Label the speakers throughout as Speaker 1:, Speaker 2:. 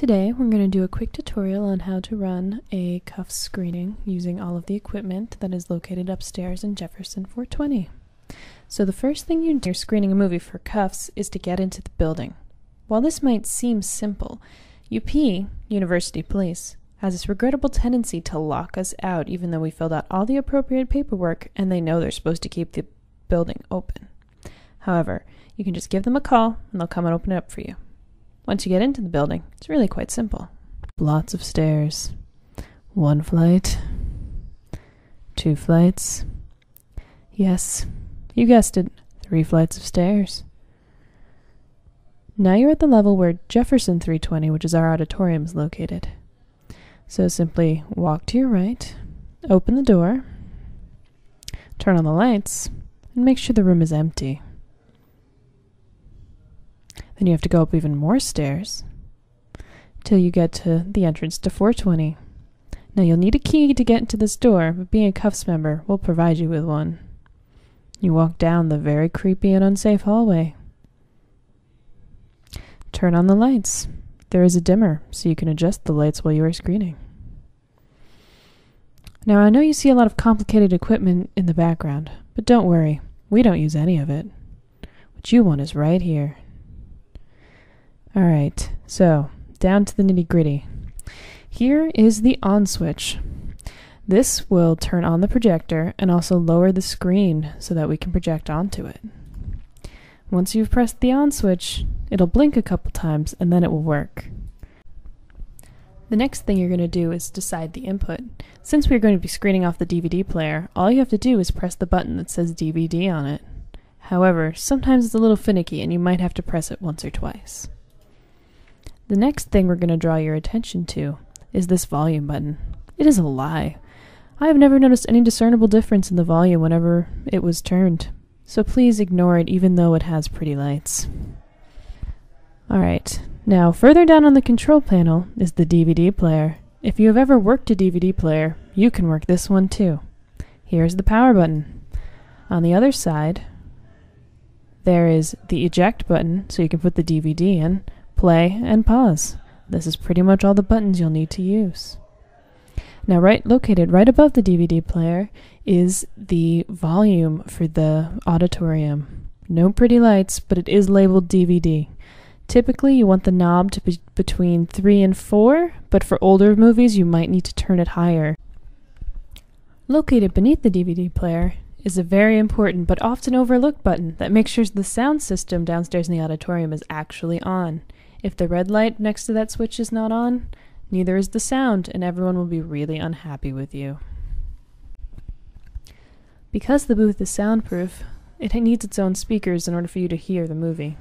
Speaker 1: Today we're going to do a quick tutorial on how to run a CUFS screening using all of the equipment that is located upstairs in Jefferson 420. So the first thing you do when you're screening a movie for CUFS is to get into the building. While this might seem simple, UP, University Police, has this regrettable tendency to lock us out even though we filled out all the appropriate paperwork and they know they're supposed to keep the building open. However, you can just give them a call and they'll come and open it up for you. Once you get into the building, it's really quite simple. Lots of stairs. 1 flight. 2 flights. Yes, you guessed it, 3 flights of stairs. Now you're at the level where Jefferson 320, which is our auditorium, is located. So simply walk to your right, open the door, turn on the lights, and make sure the room is empty. Then you have to go up even more stairs till you get to the entrance to 420. Now you'll need a key to get into this door, but being a CUFS member, we'll provide you with one. You walk down the very creepy and unsafe hallway. Turn on the lights. There is a dimmer, so you can adjust the lights while you are screening. Now I know you see a lot of complicated equipment in the background, but don't worry, we don't use any of it. What you want is right here. Alright, so down to the nitty-gritty. Here is the on switch. This will turn on the projector and also lower the screen so that we can project onto it. Once you've pressed the on switch, it'll blink a couple times and then it will work. The next thing you're going to do is decide the input. Since we're going to be screening off the DVD player, all you have to do is press the button that says DVD on it. However, sometimes it's a little finicky and you might have to press it once or twice. The next thing we're going to draw your attention to is this volume button. It is a lie. I have never noticed any discernible difference in the volume whenever it was turned, so please ignore it even though it has pretty lights. Alright, now further down on the control panel is the DVD player. If you have ever worked a DVD player, you can work this one too. Here's the power button. On the other side, there is the eject button so you can put the DVD in, play, and pause. This is pretty much all the buttons you'll need to use. Now located right above the DVD player is the volume for the auditorium. No pretty lights, but it is labeled DVD. Typically you want the knob to be between 3 and 4, but for older movies you might need to turn it higher. Located beneath the DVD player is a very important but often overlooked button that makes sure the sound system downstairs in the auditorium is actually on. If the red light next to that switch is not on, neither is the sound, and everyone will be really unhappy with you. Because the booth is soundproof, it needs its own speakers in order for you to hear the movie.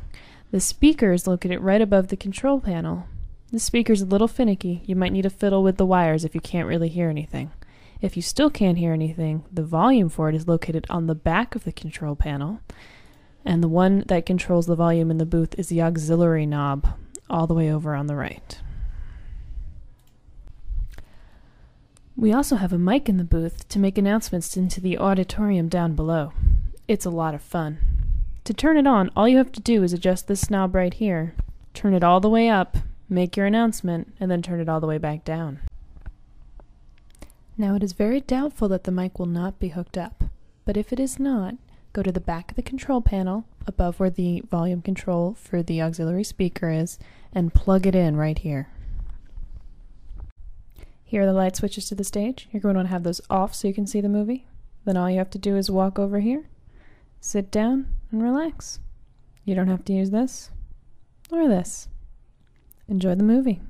Speaker 1: The speaker is located right above the control panel. The speaker's a little finicky. You might need to fiddle with the wires if you can't really hear anything. If you still can't hear anything, the volume for it is located on the back of the control panel, and the one that controls the volume in the booth is the auxiliary knob, all the way over on the right. We also have a mic in the booth to make announcements into the auditorium down below. It's a lot of fun. To turn it on, all you have to do is adjust this knob right here, turn it all the way up, make your announcement, and then turn it all the way back down. Now it is very doubtful that the mic will not be hooked up, but if it is not, go to the back of the control panel, above where the volume control for the auxiliary speaker is, and plug it in right here. Here are the light switches to the stage. You're going to want to have those off so you can see the movie. Then all you have to do is walk over here, sit down, and relax. You don't have to use this or this. Enjoy the movie.